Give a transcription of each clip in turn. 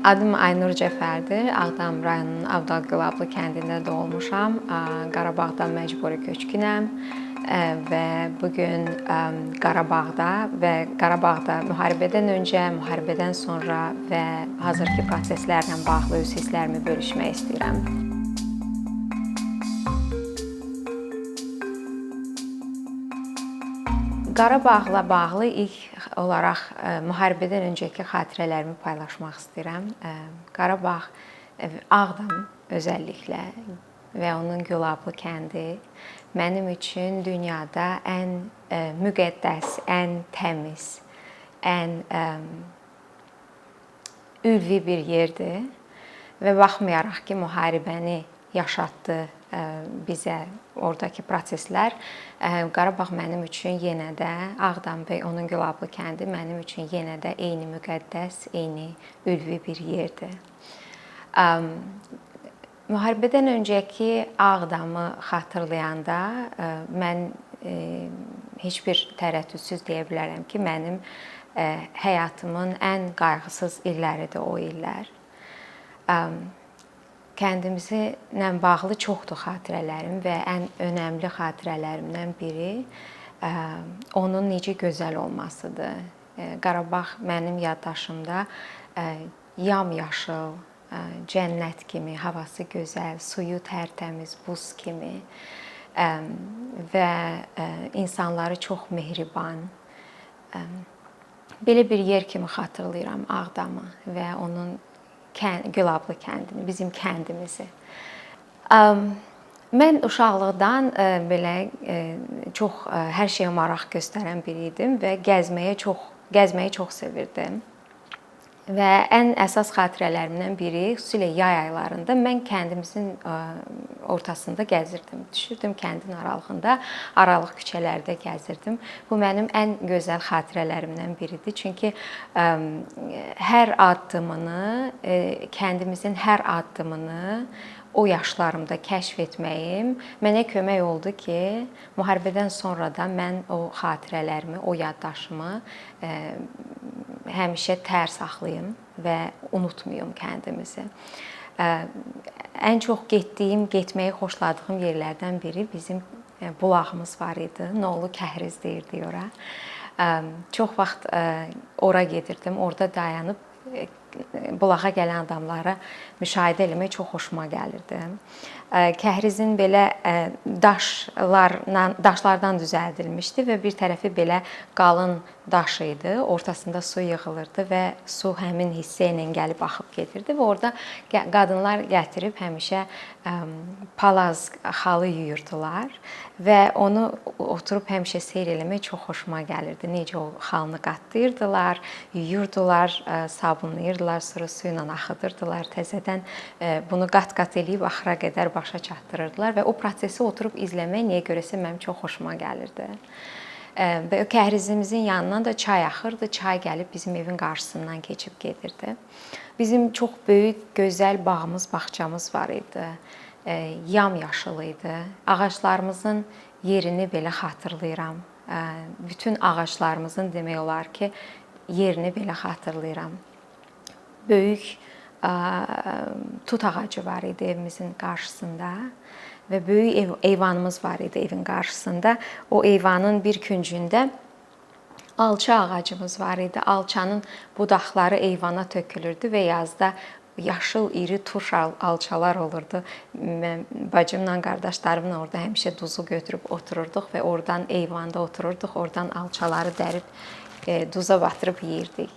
Adım Aynur Cəfərdir. Ağdam rayonunun Avdaqılablı kəndində doğulmuşam. Qarabağdan məcburi köçkünəm və bu gün Qarabağda müharibədən öncə, müharibədən sonra və hazırki proseslərlə bağlı öz hisslərimi bölüşmək istəyirəm. Qarabağla bağlı ilk olaraq müharibədən öncəki xatirələrimi paylaşmaq istəyirəm. Qarabağ, Ağdam özəlliklə və onun Gülablı kəndi mənim üçün dünyada ən müqəddəs, ən təmiz, ən ülvi bir yerdir və baxmayaraq ki, müharibəni yaşatdı bizə oradakı proseslər, Qarabağ mənim üçün yenə də, Ağdam və onun Gülablı kəndi mənim üçün yenə də eyni müqəddəs, eyni ülvi bir yerdir. Müharibədən öncəki Ağdamı xatırlayanda mən heç bir tərəddüdsüz deyə bilərəm ki, mənim həyatımın ən qayğısız illəridir o illər. Kəndimizlə bağlı çoxdur xatirələrim və ən önəmli xatirələrimdən biri onun necə gözəl olmasıdır. Qarabağ mənim yaddaşımda yamyaşıl, cənnət kimi, havası gözəl, suyu tərtəmiz, buz kimi və insanları çox mehriban. Belə bir yer kimi xatırlayıram Ağdamı və onun Gülablı kəndini, bizim kəndimizi. Mən uşaqlıqdan belə çox hər şeyə maraq göstərən biri idim və gəzməyi çox sevirdim. Və ən əsas xatirələrimdən biri, xüsusilə yay aylarında mən kəndimizin ortasında gəzirdim. Düşürdüm kəndin aralığında, aralıq küçələrdə gəzirdim. Bu mənim ən gözəl xatirələrimdən biridir. Çünki hər addımını, kəndimizin hər addımını o yaşlarımda kəşf etməyim mənə kömək oldu ki, müharibədən sonra da mən o xatirələrimi, o yaddaşımı həmişə tər saxlayım və unutmayım kəndimizi. Ən çox getməyi xoşladığım yerlərdən biri bizim bulağımız var idi. Nolu Kəhriz deyirdik ora. Çox vaxt ora gedirdim, orada dayanıb bulağa gələn adamları müşahidə etmək çox xoşuma gəlirdi. Kəhrizin belə daşlardan düzəldilmişdi və bir tərəfi belə qalın daş idi. Ortasında su yığılırdı və su həmin hissə ilə gəlib axıb gedirdi və orada qadınlar gətirib həmişə palaz xalı yuyurdular və onu oturub həmişə seyr eləmək çox xoşuma gəlirdi. Necə o xalını qatlayırdılar, yuyurdular, sabunlayırdılar, sonra su ilə axıdırdılar, təzədən bunu qat-qat eləyib axıra qədər başa çatdırırdılar və o prosesi oturub izləmək niyə görəsə mənim çox xoşuma gəlirdi. Və o kəhrizimizin yanından da çay axırdı, çay gəlib bizim evin qarşısından keçib gedirdi. Bizim çox böyük, gözəl bağımız, bağçamız var idi. Yamyaşıl idi. Ağaclarımızın yerini belə xatırlayıram. Bütün ağaclarımızın demək olar ki, yerini belə xatırlayıram. Böyük tut ağacı var idi evimizin qarşısında və böyük eyvanımız var idi evin qarşısında. O eyvanın bir küncündə alça ağacımız var idi. Alçanın budaqları eyvana tökülürdü və yazda yaşıl iri turş alçalar olurdu. Mən bacımla, qardaşlarımla orada həmişə duzu götürüb otururduq və oradan eyvanda otururduq. Oradan alçaları dərib duza batırıb yeyirdik.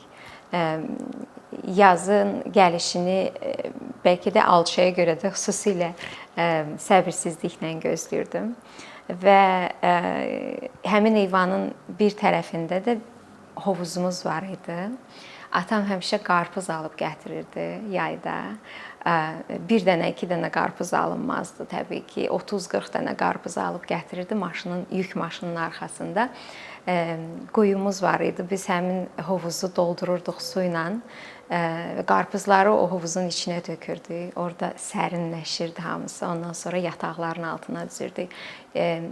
Yazın gəlişini bəlkə də alçaya görə də xüsusilə səbirsizliklə gözləyirdim. Və həmin eyvanın bir tərəfində də hovuzumuz var idi. Atam həmişə qarpız alıb gətirirdi yayda. Bir dənə, iki dənə qarpız alınmazdı təbii ki. 30-40 dənə qarpız alıb gətirirdi yük maşınının arxasında. quyumuz var idi. Biz həmin hovuzu doldururduq su ilə. Qarpızları o hovuzun içinə tökürdük. Orada sərinləşirdi hamısı. Ondan sonra yataqların altına düzürdük.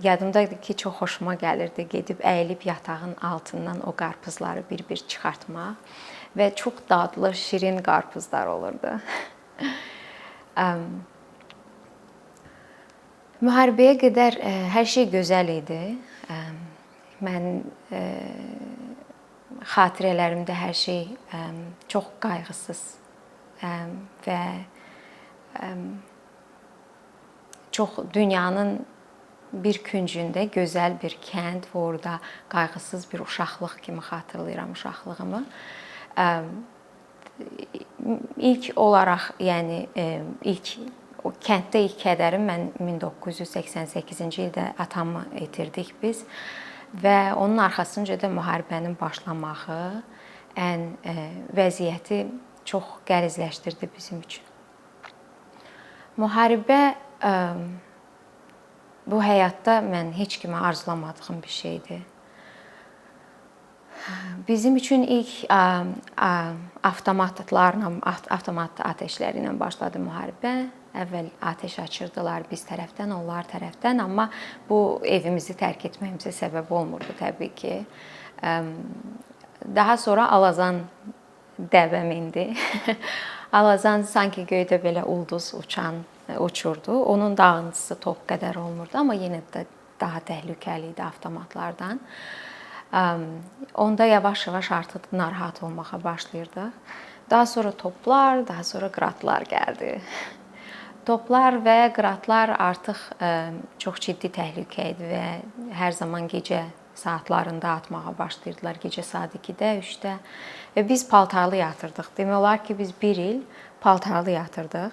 Yadımdadır ki, çox xoşuma gəlirdi gedib əyilib yatağın altından o qarpızları bir-bir çıxartmaq və çox dadlı, şirin qarpızlar olurdu. Müharibəyə qədər hər şey gözəl idi. Mən xatirələrimdə hər şey çox qayğısız və çox dünyanın bir küncündə gözəl bir kənd və orada qayğısız bir uşaqlıq kimi xatırlayıram uşaqlığımı. İlk olaraq, yəni o kənddə ilk kədərim mən 1988-ci ildə atamı itirdik biz. Və onun arxasınca da müharibənin başlamağı vəziyyəti çox qəlizləşdirdi bizim üçün. Müharibə bu həyatda mən heç kimə arzulamadığım bir şeydir. Bizim üçün ilk avtomat atəşləri ilə başladı müharibə. Əvvəl atəş açırdılar biz tərəfdən, onlar tərəfdən, amma bu evimizi tərk etməyimizə səbəb olmurdu təbii ki. Daha sonra Alazan dəvəm indi. Alazan sanki göydə belə ulduz uçurdu. Onun dağıntısı top qədər olmurdu, amma yenə də daha təhlükəli idi avtomatlardan. Onda yavaş-yavaş artıq narahat olmağa başlayırdıq. Daha sonra toplar, daha sonra qıratlar gəldi. Toplar və qıratlar artıq çox ciddi təhlükə idi və hər zaman gecə saatlarında atmağa başlayırdılar. Gecə saat 2-də, 3-də və biz paltarlı yatırdıq. Demək olar ki, biz bir il paltarlı yatırdıq.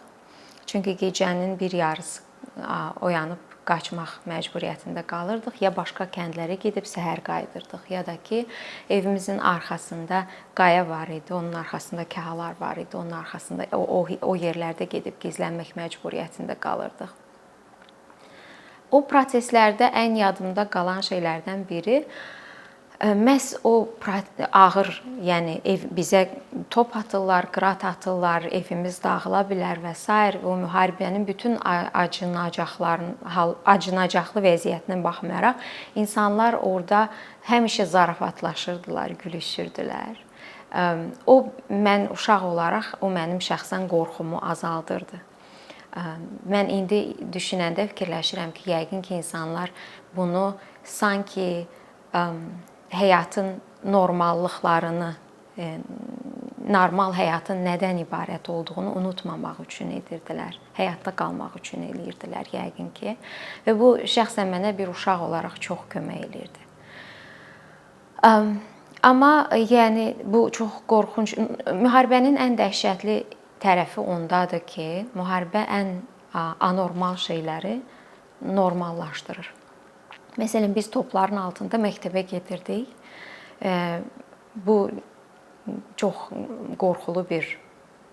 Çünki gecənin bir yarısı oyanıb qaçmaq məcburiyyətində qalırdıq. Ya başqa kəndlərə gedib səhər qayıdırdıq, ya da ki, evimizin arxasında qaya var idi, onun arxasında kahalar var idi, onun arxasında o yerlərdə gedib gizlənmək məcburiyyətində qalırdıq. O proseslərdə ən yadımda qalan şeylərdən biri məhz o ağır, yəni bizə top atırlar, qırat atırlar, evimiz dağıla bilər və s. O müharibənin bütün acınacaqlı vəziyyətinə baxmayaraq insanlar orada həmişə zarafatlaşırdılar, gülüşürdülər. Mən uşaq olaraq o mənim şəxsən qorxumu azaldırdı. Mən indi düşünəndə fikirləşirəm ki, yəqin ki, insanlar bunu sanki həyatın normallıqlarını, normal həyatın nədən ibarət olduğunu unutmamaq üçün edirdilər. Həyatda qalmaq üçün eləyirdilər yəqin ki. Və bu şəxsən mənə bir uşaq olaraq çox kömək eləyirdi. Amma yəni bu çox qorxunc, müharibənin ən dəhşətli tərəfi ondadır ki, müharibə ən anormal şeyləri normallaşdırır. Məsələn, biz topların altında məktəbə gedirdik. Bu çox qorxulu bir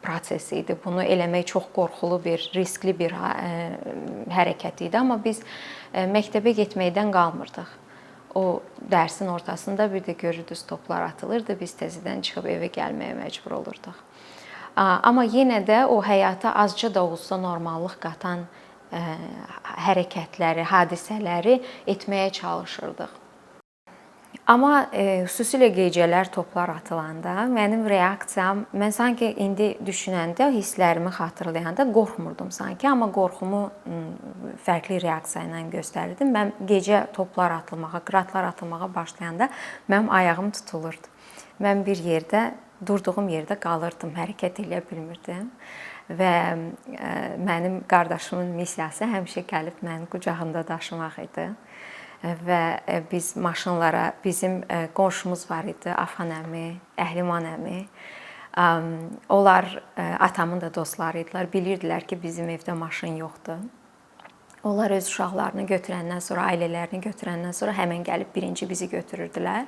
proses idi. Bunu eləmək çox qorxulu bir, riskli bir hərəkət idi. Amma biz məktəbə getməkdən qalmırdıq. O dərsin ortasında bir də görürdünüz toplar atılırdı. Biz təzədən çıxıb evə gəlməyə məcbur olurduq. Amma yenə də o həyata azca da olsa normallıq qatan hərəkətləri, hadisələri etməyə çalışırdıq. Amma xüsusilə gecələr toplar atılanda mənim reaksiyam, mən sanki indi düşünəndə, hisslərimi xatırlayanda qorxmurdum sanki, amma qorxumu fərqli reaksiya ilə göstərirdim. Mən gecə toplar atılmağa, qıratlar atılmağa başlayanda mənim ayağım tutulurdu. Mən bir yerdə, durduğum yerdə qalırdım, hərəkət edə bilmirdim. Və mənim qardaşımın missiyası həmişə gəlib məni qucağında daşımaq idi. Və biz maşınlara, bizim qonşumuz var idi, Afan əmi, Əhliman əmi. Onlar atamın da dostları idilər, bilirdilər ki, bizim evdə maşın yoxdur. Onlar öz uşaqlarını götürəndən sonra, ailələrini götürəndən sonra həmin gəlib birinci bizi götürürdülər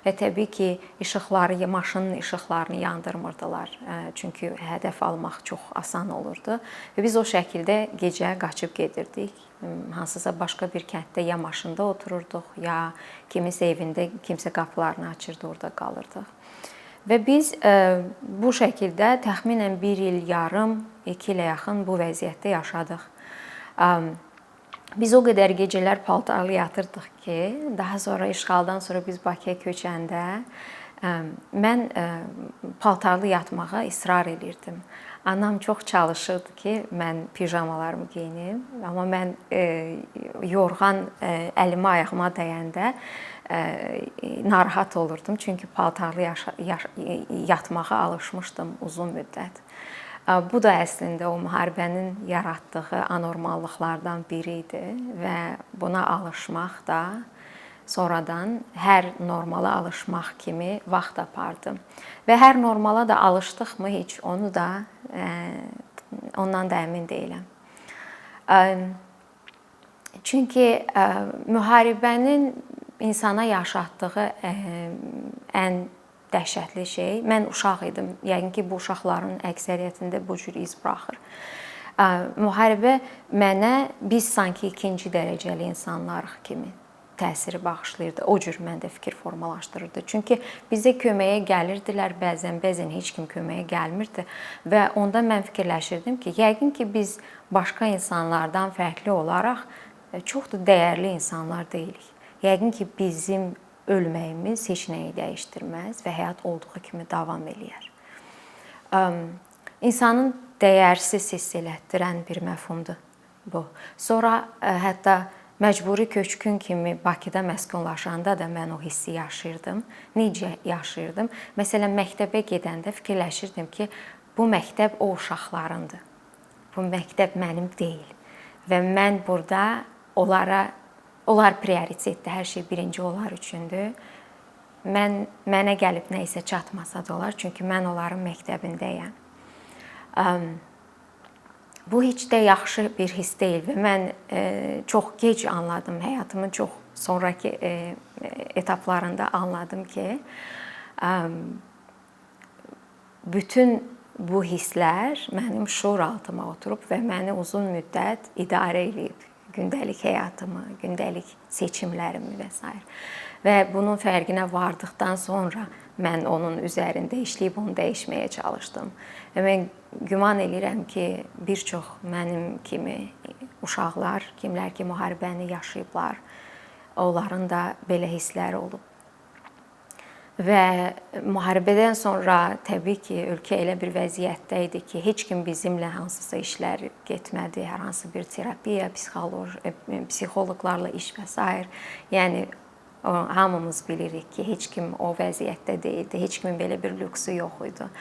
və təbii ki, işıqları, maşının işıqlarını yandırmırdılar. Çünki hədəf almaq çox asan olurdu və biz o şəkildə gecə qaçıb gedirdik. Hansısa başqa bir kənddə ya maşında otururduq, ya kimisə evində, kimsə qapılarını açırdı, orada qalırdıq. Və biz bu şəkildə təxminən 1 il yarım, 2 ilə yaxın bu vəziyyətdə yaşadıq. Biz o qədər gecələr paltarlı yatırdıq ki, daha sonra işğaldan sonra biz Bakıya köçəndə mən paltarlı yatmağa israr edirdim. Anam çox çalışırdı ki, mən pijamalarımı geyinim, amma mən yorğan əlimə, ayağıma dəyəndə narahat olurdum. Çünki paltarlı yatmağa alışmışdım uzun müddət. Bu da əslində o müharibənin yaratdığı anormallıqlardan biri idi və buna alışmaq da sonradan hər normala alışmaq kimi vaxt apardı. Və hər normala da alışdıqmı heç onu da ondan da əmin deyiləm. Çünki müharibənin insana yaşatdığı ən dəhşətli şey, mən uşaq idim. Yəqin ki, bu uşaqların əksəriyyətində bu cür iz buraxır. Müharibə mənə biz sanki ikinci dərəcəli insanlarıq kimi təsiri bağışlayırdı. O cür məndə fikir formalaşdırırdı. Çünki bizə köməyə gəlirdilər, bəzən heç kim köməyə gəlmirdi və onda mən fikirləşirdim ki, yəqin ki, biz başqa insanlardan fərqli olaraq çox da dəyərli insanlar deyilik. Yəqin ki, bizim ölməyimiz heç nəyi dəyişdirməz və həyat olduğu kimi davam eləyər. İnsanın dəyərsiz hiss elətdirən bir məfhumdur bu. Sonra hətta məcburi köçkün kimi Bakıda məskunlaşanda da mən o hissi yaşayırdım. Necə yaşayırdım? Məsələn, məktəbə gedəndə fikirləşirdim ki, bu məktəb o uşaqlarındır. Bu məktəb mənim deyil və mən burada onlar prioritetdir, hər şey birinci onlar üçündür. Mənə gəlib nə isə çatmasa da olar, çünki mən onların məktəbindəyəm. Bu heç də yaxşı bir hiss deyil və mən çox gec anladım, həyatımın çox sonrakı etaplarında anladım ki, bütün bu hisslər mənim şuur altıma oturub və məni uzun müddət idarə edib. Gündəlik həyatımı, gündəlik seçimlərimi və s. Və bunun fərqinə vardıqdan sonra mən onun üzərində işləyib onu dəyişməyə çalışdım. Və mən güman edirəm ki, bir çox mənim kimi uşaqlar, kimlər ki müharibəni yaşayıblar, onların da belə hissləri olub. Və müharibədən sonra təbii ki, ölkə elə bir vəziyyətdə idi ki, heç kim bizimlə hansısa işlər getmədi, hər hansı bir terapiya, psixoloqlarla iş və s. Yəni hamımız bilirik ki, heç kim o vəziyyətdə deyildi, heç kimin belə bir lüksü yox idi.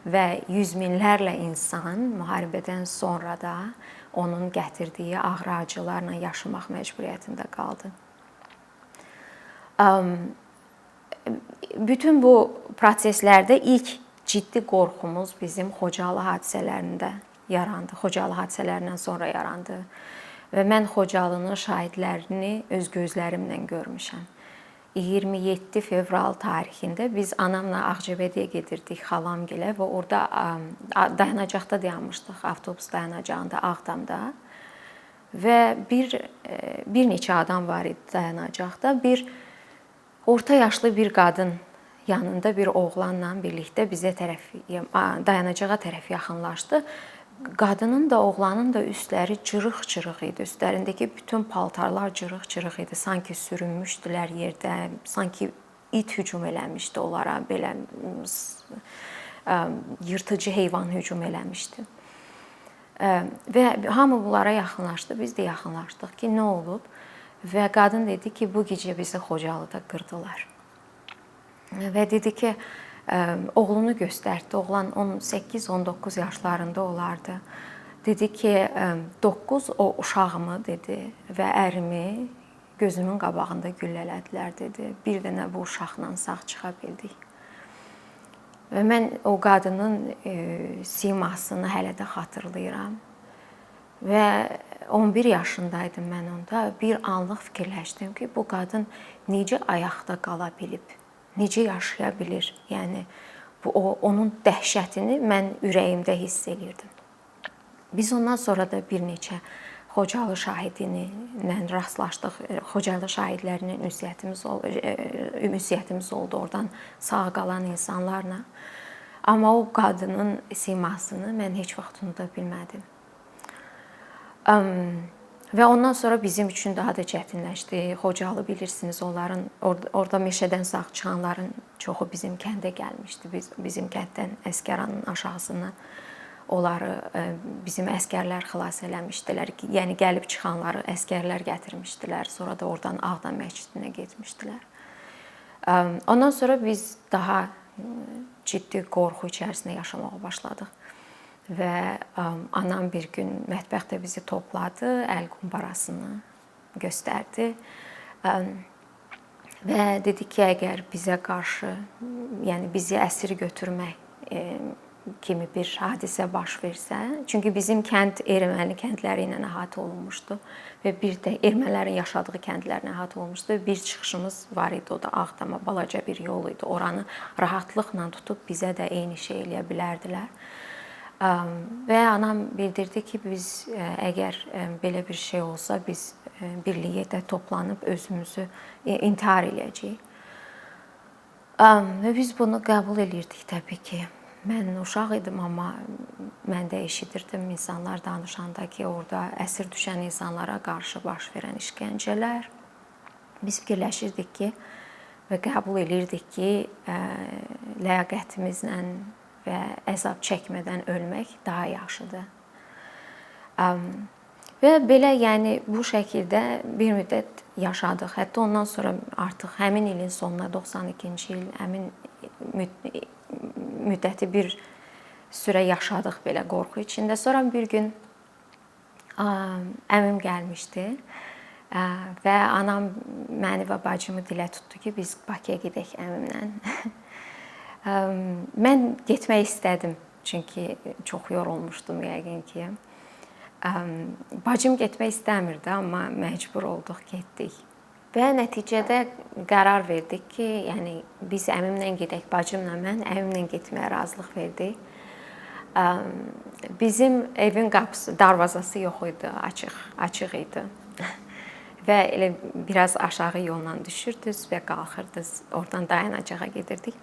Və yüz minlərlə insan müharibədən sonra da onun gətirdiyi ağır acılarla yaşamaq məcburiyyətində qaldı. Bütün bu proseslərdə ilk ciddi qorxumuz bizim Xocalı hadisələrində yarandı. Xocalı hadisələrindən sonra yarandı. Və mən Xocalının şahidlərini öz gözlərimlə görmüşəm. 27 fevral tarixində biz anamla Ağcabədiyə gedirdik xalamgilə və orada dayanacaqda dayanmışdıq, avtobus dayanacağında Ağdamda. Və bir neçə adam var idi dayanacaqda. Bir orta yaşlı bir qadın yanında bir oğlanla birlikdə bizə dayanacağa tərəf yaxınlaşdı. Qadının da, oğlanın da üstləri cırıq-cırıq idi. Üstlərindəki bütün paltarlar cırıq-cırıq idi. Sanki sürünmüşdülər yerdə, sanki it hücum eləmişdi onlara, belə yırtıcı heyvan hücum eləmişdi. Və hamı bunlara yaxınlaşdı, biz də yaxınlaşdıq ki, nə olub? Və qadın dedi ki, bu gecə bizi Xocalıda qırdılar. Və dedi ki, oğlunu göstərdi. Oğlan 18-19 yaşlarında olardı. Dedi ki, 9 o uşağımı dedi və ərimi gözümün qabağında güllələdilər dedi. Bir dənə bu uşaqla sağ çıxa bildik. Və mən o qadının simasını hələ də xatırlayıram. Və 11 yaşındaydım mən onda. Bir anlıq fikirləşdim ki, bu qadın necə ayaqda qala bilib, necə yaşaya bilir? Yəni onun dəhşətini mən ürəyimdə hiss elirdim. Biz ondan sonra da bir neçə Xocalı şahidinlə rastlaşdıq. Xocalı şahidlərinin ünsiyyətimiz oldu oradan sağ qalan insanlarla. Amma o qadının simasını mən heç vaxt unuda bilmədim. Və ondan sonra bizim üçün daha da çətinləşdi. Xocalı bilirsiniz, onların orada meşədən sağ çıxanların çoxu bizim kəndə gəlmişdi. Bizim kənddən Əsgəranın aşağısından onları bizim əsgərlər xilas eləmişdilər. Yəni gəlib çıxanları əsgərlər gətirmişdilər. Sonra da oradan Ağdam məscidinə getmişdilər. Ondan sonra biz daha ciddi qorxu içərisində yaşamağa başladıq. Və anam bir gün mətbəxdə bizi topladı, əl qumbarasını göstərdi və dedi ki, əgər bizə qarşı, yəni bizi əsir götürmək kimi bir hadisə baş versə, çünki bizim kənd erməni kəndləri ilə əhatə olunmuşdu və bir də ermənilərin yaşadığı kəndlərlə əhatə olunmuşdu. Bir çıxışımız var idi, o da Ağdama, balaca bir yol idi. Oranı rahatlıqla tutub bizə də eyni şey eləyə bilərdilər. Və anam bildirdi ki, biz əgər belə bir şey olsa, biz birlikdə toplanıb özümüzü intihar eləyəcəyik. Və biz bunu qəbul elirdik təbii ki. Mən uşaq idim, amma mən də eşidirdim insanlar danışanda ki, orada əsir düşən insanlara qarşı baş verən işgəncələr. Biz fikirləşirdik ki və qəbul elirdik ki, ləyaqətimizlə və əzab çəkmədən ölmək daha yaxşıdır. Və belə, yəni bu şəkildə bir müddət yaşadıq. Hətta ondan sonra artıq həmin ilin sonuna, 92-ci il, həmin müddəti bir sürə yaşadıq belə qorxu içində. Sonra bir gün əmim gəlmişdi və anam məni və bacımı dilə tutdu ki, biz Bakıya gedək əmimlə. Mən getmək istədim, çünki çox yorulmuşdum yəqin ki. Bacım getmək istəmirdi, amma məcbur olduq, getdik. Və nəticədə qərar verdik ki, yəni biz əmimlə gedək, bacımla mən əmimlə getməyə razılıq verdik. Bizim evin qapısı, darvazası yox idi, açıq idi. Və elə biraz aşağı yolla düşürdünüz və qalxırdınız, oradan dayanacağa gedirdik.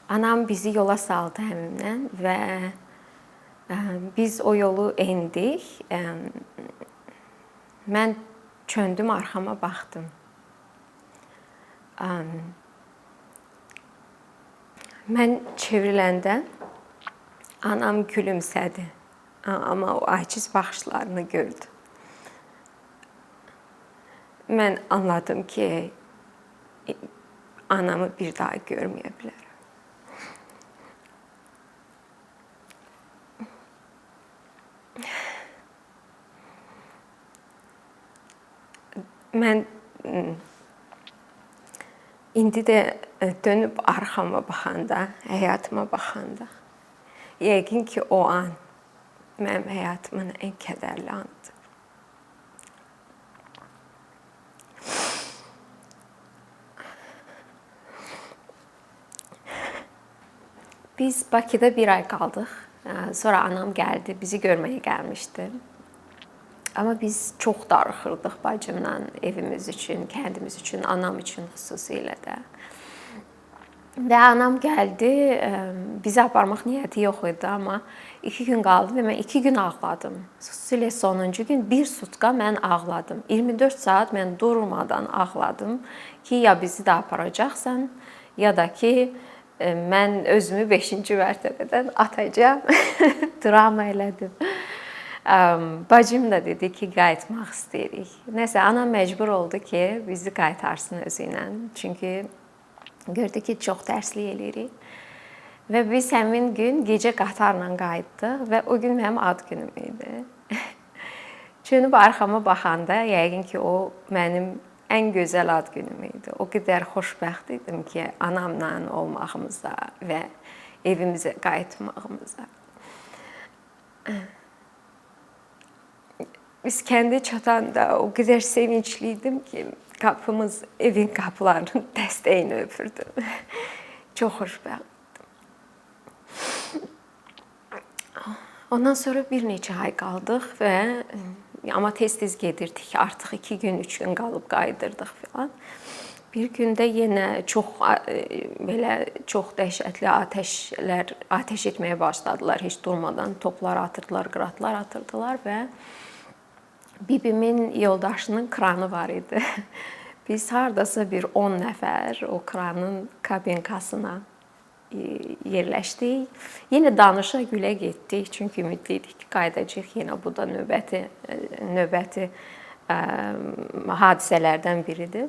Anam bizi yola saldı əmimlə və biz o yolu endik. Mən çöndüm, arxama baxdım. Mən çevriləndə anam gülümsədi, amma o aciz baxışlarını gördü. Mən anladım ki, anamı bir daha görməyə bilərəm. Mən indi də dönüb arxama baxanda, həyatıma baxanda, yəqin ki, o an mənim həyatımın ən kədərli anıdır. Biz Bakıda bir ay qaldıq. Sonra anam gəldi, bizi görməyə gəlmişdi. Amma biz çox darıxırdıq bacımla evimiz üçün, kəndimiz üçün, anam üçün xüsusilə də. Və anam gəldi, bizi aparmaq niyyəti yox idi, amma 2 gün qaldı və mən 2 gün ağladım. Xüsusilə sonuncu gün bir sutka mən ağladım. 24 saat mən durmadan ağladım ki, ya bizi də aparacaqsan, ya da ki, mən özümü 5-ci mərtəbədən atacağam. Drama elədim. Bacım da dedi ki, qayıtmaq istəyirik. Nəsə, anam məcbur oldu ki, bizi qaytarsın özü ilə. Çünki gördü ki, çox dərslik eləyirik. Və biz həmin gün gecə qatarla qayıtdıq və o gün mənim ad günüm idi. Çönüb arxama baxanda, yəqin ki, o mənim ən gözəl ad günüm idi. O qədər xoşbəxt idim ki, anamla olmağımıza və evimizə qayıtmağımıza. biz kəndə çatanda o qədər sevincliydim ki, evin qapılarının dəstəyini öpürdüm. Çox xoşbəxt. Ondan sonra bir neçə ay qaldıq və amma tez-tez gedirdik. Artıq 2 gün, 3 gün qalıb qayıdırdıq filan. Bir gündə yenə çox dəhşətli atəş etməyə başladılar. Heç durmadan toplar atırdılar, qıratlar atırdılar və bibimin yoldaşının kranı var idi. Biz hardasa bir 10 nəfər o kranın kabinkasına yerləşdik. Yenə danışa gülə getdik, çünki ümidliydik ki, qayıdacağıq. Yenə bu da növbəti hadisələrdən biridir.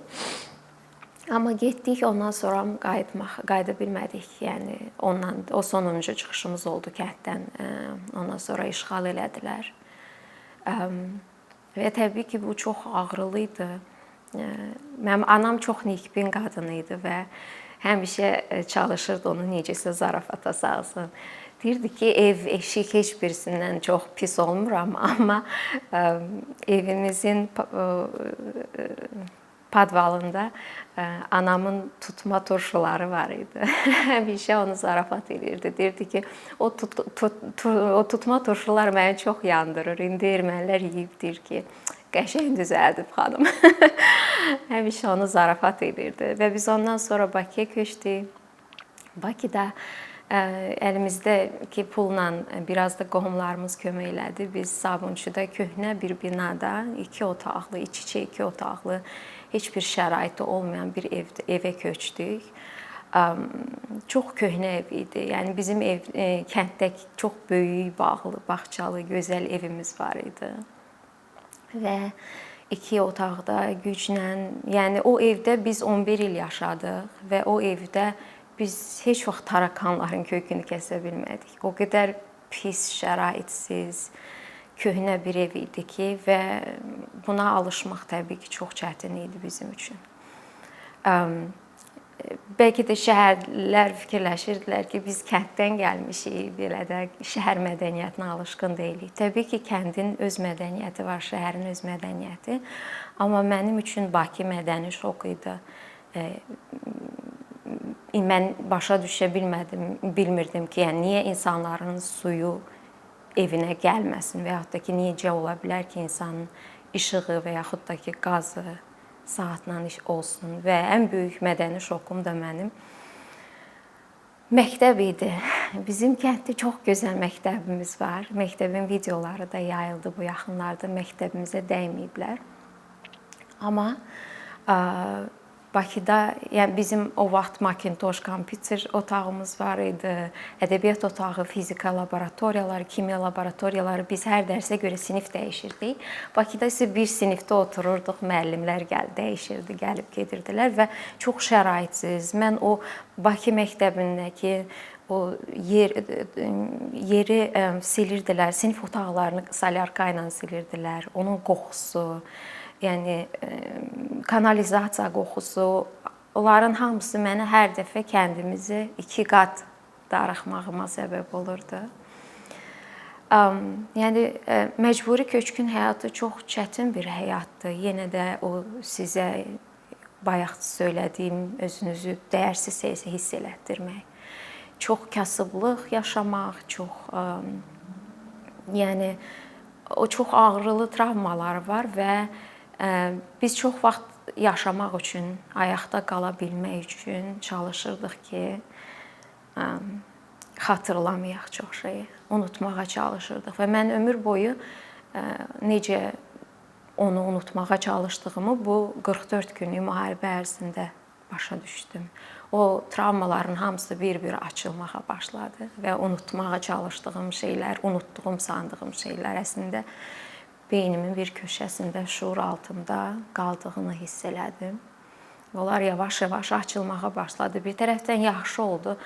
Amma getdik, ondan sonra qayıda bilmədik. Yəni o sonuncu çıxışımız oldu kənddən. Ondan sonra işğal elədilər. Və təbii ki, bu çox ağrılı idi. Mənim anam çox nikbin qadın idi və həmişə çalışırdı onu necəsə zarafata salsın. Deyirdi ki, ev, eşik heç birisindən çox pis olmur, amma evimizin podvalında anamın tutma turşuları var idi. Həmişə onu zarafat edirdi. Deyirdi ki, o tutma turşular məni çox yandırır. İndi ermənilər yeyib deyir ki, qəşəng düzəldib xanım. Həmişə onu zarafat edirdi və biz ondan sonra Bakıya köçdük. Bakıda əlimizdəki pulla biraz da qohumlarımız kömək elədi. Biz Sabunçuda köhnə bir binada 2 otaqlı, iç-içə 2 otaqlı, heç bir şəraiti olmayan bir evə köçdük. Çox köhnə ev idi. Yəni bizim kənddəki çox böyük, bağlı, bağçalı, gözəl evimiz var idi. Və 2 otaqda güclə, yəni o evdə biz 11 il yaşadıq və o evdə biz heç vaxt tarakanların kökünü kəsə bilmədik. O qədər pis, şəraitsiz, köhnə bir ev idi ki və buna alışmaq təbii ki, çox çətin idi bizim üçün. Bəlkə də şəhərlər fikirləşirdilər ki, biz kənddən gəlmişik, belə də şəhər mədəniyyətinə alışqın deyilik. Təbii ki, kəndin öz mədəniyyəti var, şəhərin öz mədəniyyəti. Amma mənim üçün Bakı mədəni şok idi. Mən başa düşə bilmirdim ki, yəni niyə insanların suyu evinə gəlməsin və yaxud da ki, necə ola bilər ki, insanın işığı və yaxud da ki, qazı saatla olsun və ən böyük mədəni şokum da mənim məktəb idi. Bizim kənddə çox gözəl məktəbimiz var. Məktəbin videoları da yayıldı bu yaxınlarda, məktəbimizə dəyməyiblər. Amma Bakıda, yəni bizim o vaxt Macintosh kompüter otağımız var idi, ədəbiyyat otağı, fizika laboratoriyaları, kimya laboratoriyaları, biz hər dərsə görə sinif dəyişirdik. Bakıda isə bir sinifdə otururduq, müəllimlər dəyişirdi, gəlib gedirdilər və çox şəraitsiz. Mən o Bakı məktəbindəki o yeri silirdilər, sinif otaqlarını solyarka ilə silirdilər, onun qoxusu, yəni kanalizasiya qoxusu, onların hamısı mənə hər dəfə kəndimizi 2 qat darıxmağıma səbəb olurdu. Yəni məcburi köçkün həyatı çox çətin bir həyatdır. Yenə də o sizə bayaq söylədiyim özünüzü dəyərsiz hiss elətdirmək. Çox kasıblıq yaşamaq, yəni o çox ağrılı travmalar var və biz çox vaxt yaşamaq üçün, ayaqda qala bilmək üçün çalışırdıq ki, xatırlamayaq çox şeyi, unutmağa çalışırdıq və mən ömür boyu necə onu unutmağa çalışdığımı bu 44 günlük müharibə ərzində başa düşdüm. O travmaların hamısı bir-bir açılmağa başladı və unutmağa çalışdığım şeylər, unutduğum sandığım şeylər əslində beynimin bir köşəsində, şuur altında qaldığını hiss elədim. Onlar yavaş-yavaş açılmağa başladı. Bir tərəfdən yaxşı oldu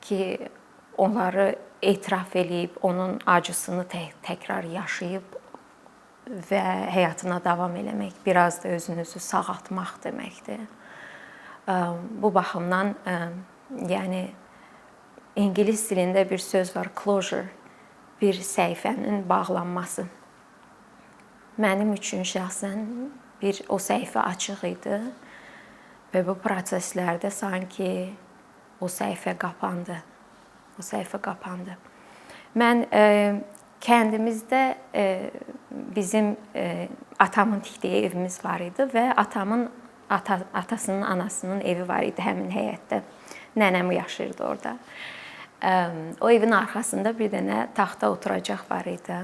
ki, onları etiraf eləyib, onun acısını təkrar yaşayıb və həyatına davam eləmək, biraz da özünüzü sağaltmaq deməkdir. Bu baxımdan, yəni ingilis dilində bir söz var, closure, bir səhifənin bağlanması. mənim üçün şəxsən o səhifə açıq idi və bu proseslərdə sanki o səhifə qapandı. O səhifə qapandı. Mən kəndimizdə bizim atamın tikdiyi evimiz var idi və atamın atasının, anasının evi var idi həmin həyətdə. Nənəm yaşayırdı orada. O evin arxasında bir dənə taxta oturacaq var idi.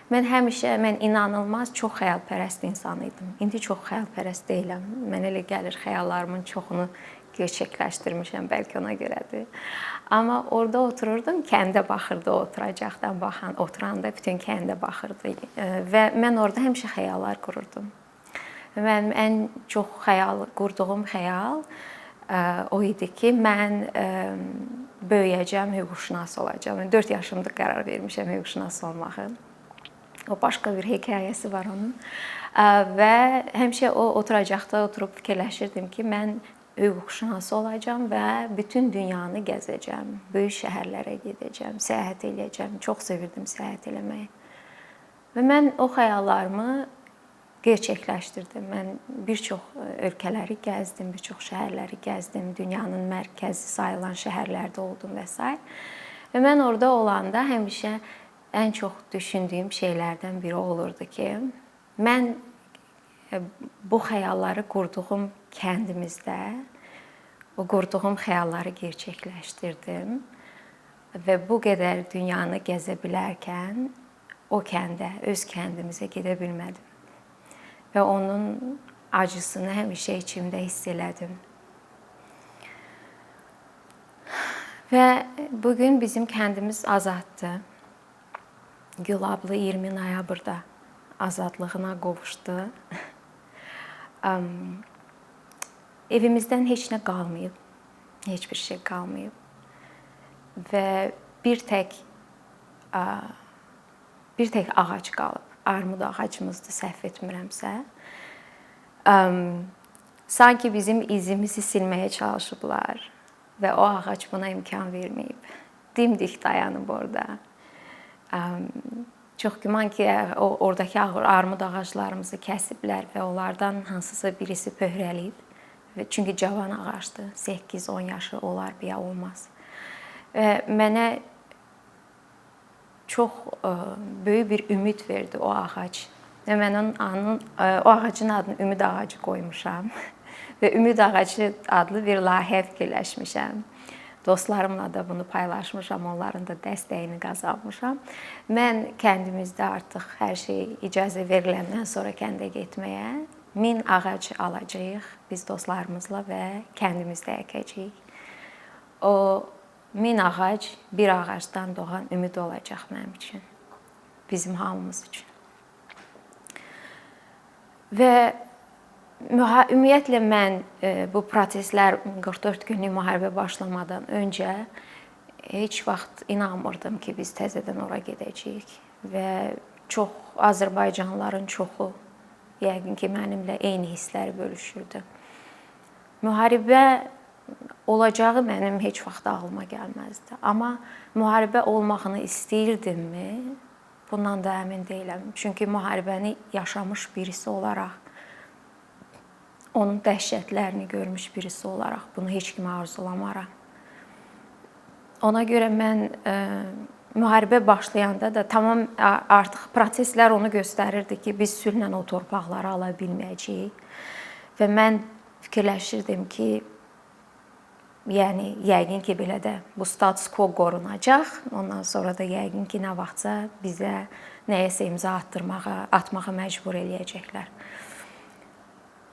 Mən inanılmaz çox xəyalpərəst insan idim. İndi çox xəyalpərəst deyiləm. Mənə elə gəlir xəyallarımın çoxunu gerçəkləşdirmişəm, bəlkə ona görədir. Amma orada otururdum, kəndə baxırdı, oturacaqdan oturanda bütün kəndə baxırdı və mən orada həmişə xəyallar qururdum. Mənim ən çox qurduğum xəyal o idi ki, mən böyüyəcəm, hüquqşünas olacağam. 4 yaşımda qərar vermişəm hüquqşünas olmağı. O başqa bir hekayəsi var onun. Və həmişə o oturacaqda oturub fikirləşirdim ki, mən hüquqşünas olacağam və bütün dünyanı gəzəcəm. Böyük şəhərlərə gedəcəm, səyahət edəcəm. Çox sevirdim səyahət eləməyi. Və mən o xəyallarımı gerçəkləşdirdim. Mən bir çox ölkələri gəzdim, bir çox şəhərləri gəzdim, dünyanın mərkəzi sayılan şəhərlərdə oldum və s. Və mən orada olanda həmişə ən çox düşündüyüm şeylərdən biri olurdu ki, mən bu xəyalları qurduğum kəndimizdə, o qurduğum xəyalları gerçəkləşdirdim və bu qədər dünyanı gəzə bilərkən o kəndə, öz kəndimizə gedə bilmədim. Və onun acısını həmişə içimdə hiss elədim. Və bugün bizim kəndimiz azaddır. Gülablı 20 noyabrda azadlığına qovuşdu. Evimizdən heç nə qalmayıb, heç bir şey qalmayıb. Və bir tək ağac qalıb. Armud ağacımızdır, səhv etmirəmsə. Sanki bizim izimizi silməyə çalışıblar və o ağac buna imkan verməyib. Dimdik dayanıb orada. Çox güman ki, oradakı armud ağaclarımızı kəsiblər və onlardan hansısa birisi pöhrəliyib. Çünki cavan ağacdır, 8-10 yaşı olar, ya olmaz. Mənə çox böyük bir ümid verdi o ağac. Və mən o ağacın adını Ümid ağacı qoymuşam. Və Ümid ağacı adlı bir layihə fikirləşmişəm. Dostlarımla da bunu paylaşmışam, onların da dəstəyini qazanmışam. Mən kəndimizdə artıq hər şey icazə veriləndən sonra kəndə getməyə 1000 ağac alacağıq biz dostlarımızla və kəndimizdə əkəcəyik. O 1000 ağac bir ağacdan doğan ümid olacaq mənim üçün, bizim hamımız üçün. Və ümumiyyətlə mən bu proseslər 44 günlük müharibə başlamadan öncə heç vaxt inanmırdım ki, biz təzədən ora gedəcəyik. Və çox Azərbaycanlıların çoxu yəqin ki, mənimlə eyni hissləri bölüşürdü. Müharibə olacağı mənim heç vaxt ağlıma gəlməzdi. Amma müharibə olmağını istəyirdimmi? Bundan da əmin deyiləm. Çünki müharibəni yaşamış birisi olaraq, onun dəhşətlərini görmüş birisi olaraq bunu heç kimə arzulamaram. Ona görə mən müharibə başlayanda da tamam artıq proseslər onu göstərirdi ki, biz sülhlə o torpaqları ala bilməyəcəyik. Və mən fikirləşirdim ki, yəni yəqin ki, belə də bu status quo qorunacaq. Ondan sonra da yəqin ki, nə vaxtsa bizə nəyəsə imza atmağa məcbur eləyəcəklər.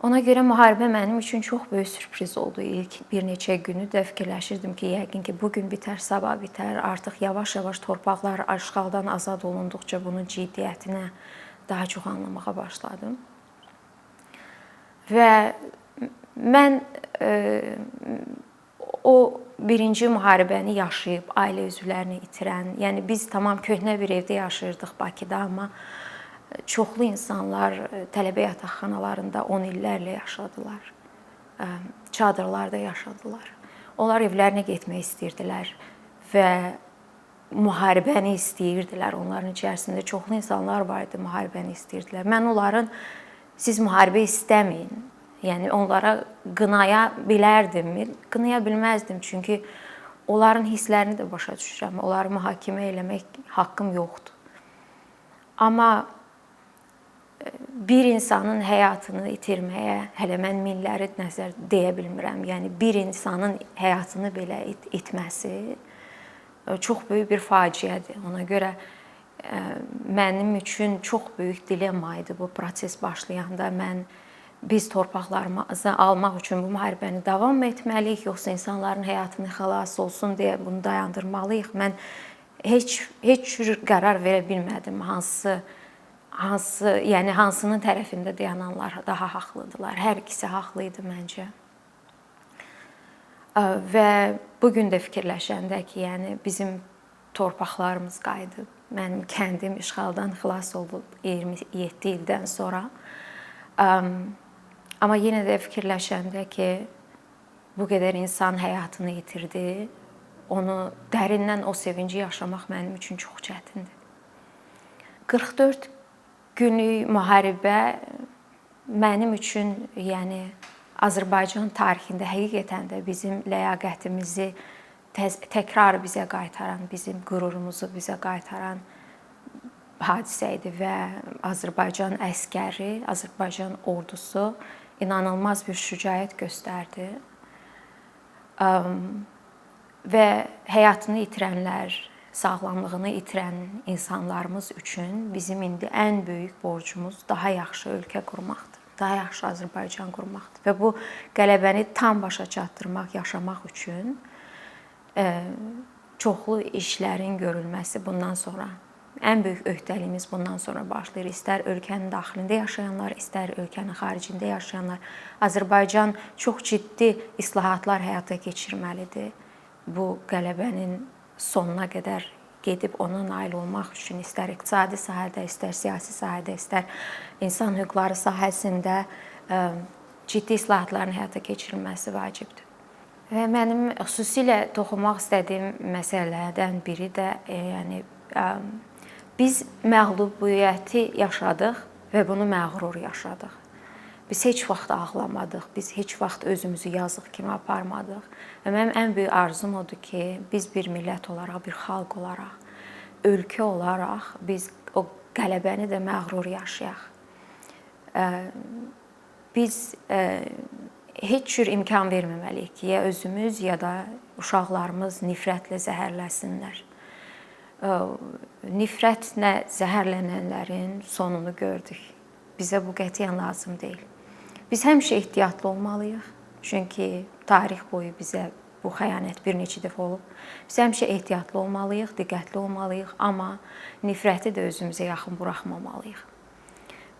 Ona görə müharibə mənim üçün çox böyük sürpriz oldu. İlk bir neçə günü də fikirləşirdim ki, yəqin ki, bugün bitər, sabah bitər. Artıq yavaş-yavaş torpaqlar işğaldan azad olunduqca bunun ciddiyyətinə daha çox anlamağa başladım. Və mən o birinci müharibəni yaşayıb, ailə üzvlərini itirən, yəni biz tamam köhnə bir evdə yaşayırdıq Bakıda, amma çoxlu insanlar tələbə yataqxanalarında 10 illərlə yaşadılar. Çadırlarda yaşadılar. Onlar evlərinə getmək istəyirdilər və müharibəni istəyirdilər. Onların içərisində çoxlu insanlar var idi, müharibəni istəyirdilər. Mən onların siz müharibə istəməyin, yəni onlara qınaya bilərdimmi? Qınaya bilməzdim, çünki onların hisslərini də başa düşürəm. Onları mühakimə eləmək haqqım yoxdur. Amma bir insanın həyatını itirməyə hələ mən minləri nəzər deyə bilmirəm. Yəni bir insanın həyatını belə itməsi çox böyük bir faciədir. Ona görə mənim üçün çox böyük dilemma idi bu proses başlayanda. Biz torpaqlarımızı almaq üçün bu müharibəni davam etməliyik, yoxsa insanların həyatını xilas olsun deyə bunu dayandırmalıyıq. Mən heç cür qərar verə bilmədim yəni hansının tərəfində dayananlar daha haqlıdılar. Hər ikisi haqlı idi məncə. Və bu gün də fikirləşəndə ki, yəni bizim torpaqlarımız qayıdıb, mənim kəndim işğaldan xilas olub 27 ildən sonra. Amma yenə də fikirləşəndə ki, bu qədər insan həyatını itirdi, onu dərindən o sevinci yaşamaq mənim üçün çox çətindir. 44 günlük müharibə mənim üçün, yəni Azərbaycan tarixində həqiqətən də bizim ləyaqətimizi təkrar bizə qaytaran, bizim qürurumuzu bizə qaytaran hadisə idi və Azərbaycan əsgəri, Azərbaycan ordusu inanılmaz bir şücaət göstərdi. Və həyatını itirənlər, sağlamlığını itirən insanlarımız üçün bizim indi ən böyük borcumuz daha yaxşı ölkə qurmaqdır. Daha yaxşı Azərbaycan qurmaqdır. Və bu qələbəni tam başa çatdırmaq, yaşamaq üçün çoxlu işlərin görülməsi bundan sonra, ən böyük öhdəliyimiz bundan sonra başlayır. İstər ölkənin daxilində yaşayanlar, istər ölkənin xaricində yaşayanlar. Azərbaycan çox ciddi islahatlar həyata keçirməlidir. Bu qələbənin sonuna qədər gedib ona nail olmaq üçün istər iqtisadi sahədə, istər siyasi sahədə, istər insan hüquqları sahəsində ciddi islahatların həyata keçirilməsi vacibdir. Və mənim xüsusilə toxunmaq istədiyim məsələlərdən biri də yəni biz məğlubiyyəti yaşadıq və bunu məğrur yaşadıq. Biz heç vaxt ağlamadıq, biz heç vaxt özümüzü yazıq kimi aparmadıq. Və mənim ən böyük arzum odur ki, biz bir millət olaraq, bir xalq olaraq, ölkə olaraq biz o qələbəni də məğrur yaşayaq. Biz heç cür imkan verməməliyik ki, ya özümüz, ya da uşaqlarımız nifrətlə zəhərləsinlər. Nifrətlə zəhərlənənlərin sonunu gördük. Bizə bu qətiyyən lazım deyil. Biz həmişə ehtiyatlı olmalıyıq. Çünki tarix boyu bizə bu xəyanət bir neçə dəfə olub. Biz həmişə ehtiyatlı olmalıyıq, diqqətli olmalıyıq, amma nifrəti də özümüzə yaxın buraxmamalıyıq.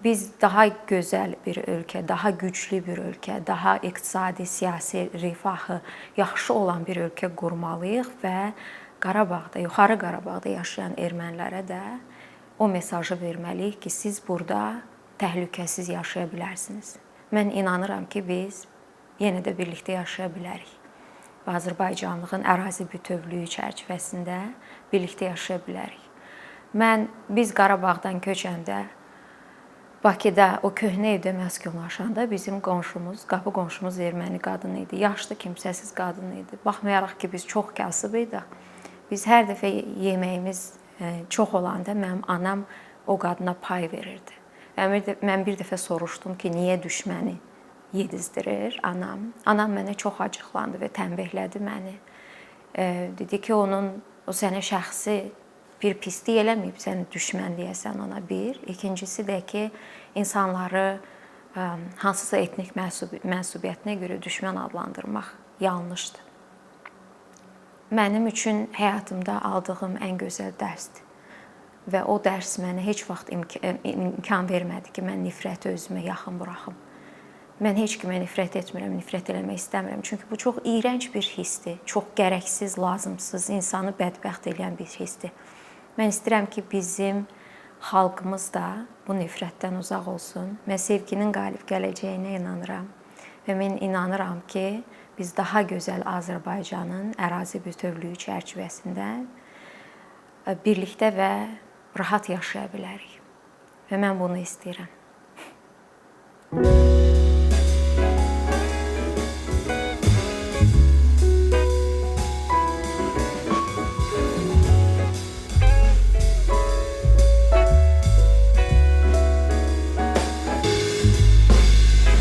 Biz daha gözəl bir ölkə, daha güclü bir ölkə, daha iqtisadi, siyasi rifahı yaxşı olan bir ölkə qurmalıyıq və Qarabağda, Yuxarı Qarabağda yaşayan ermənilərə də o mesajı verməliyik ki, siz burada təhlükəsiz yaşaya bilərsiniz. Mən inanıram ki, biz yenə də birlikdə yaşaya bilərik. Və Azərbaycanlığın ərazi bütövlüyü çərçivəsində birlikdə yaşaya bilərik. Biz Qarabağdan köçəndə, Bakıda o köhnə evdə məskunlaşanda bizim qonşumuz, qapı qonşumuz erməni qadın idi. Yaşlı, kimsəsiz qadın idi. Baxmayaraq ki, biz çox kasıb idik. Biz hər dəfə yeməyimiz çox olanda mənim anam o qadına pay verirdi. Mən bir dəfə soruşdum ki, niyə düşməni yedizdirir anam? Anam mənə çox acıqlandı və tənbihlədi məni. Dedi ki, o sənə şəxsi bir pislik eləməyib, səni düşmən deyəsən ona bir. İkincisi də ki, insanları hansısa etnik mənsubiyyətinə görə düşmən adlandırmaq yanlışdır. Mənim üçün həyatımda aldığım ən gözəl dərsdir. Və o dərs mənə heç vaxt imkan vermədi ki, mən nifrəti özümə yaxın buraxım. Mən heç kimə nifrət etmirəm, nifrət eləmək istəmirəm. Çünki bu çox iyrənc bir hissdir, çox gərəksiz, lazımsız, insanı bədbəxt edən bir hissdir. Mən istəyirəm ki, bizim xalqımız da bu nifrətdən uzaq olsun. Mən sevginin qalib gələcəyinə inanıram. Və mən inanıram ki, biz daha gözəl Azərbaycanın ərazi bütövlüyü çərçivəsində birlikdə və rahat yaşaya bilərik. Və mən bunu istəyirəm.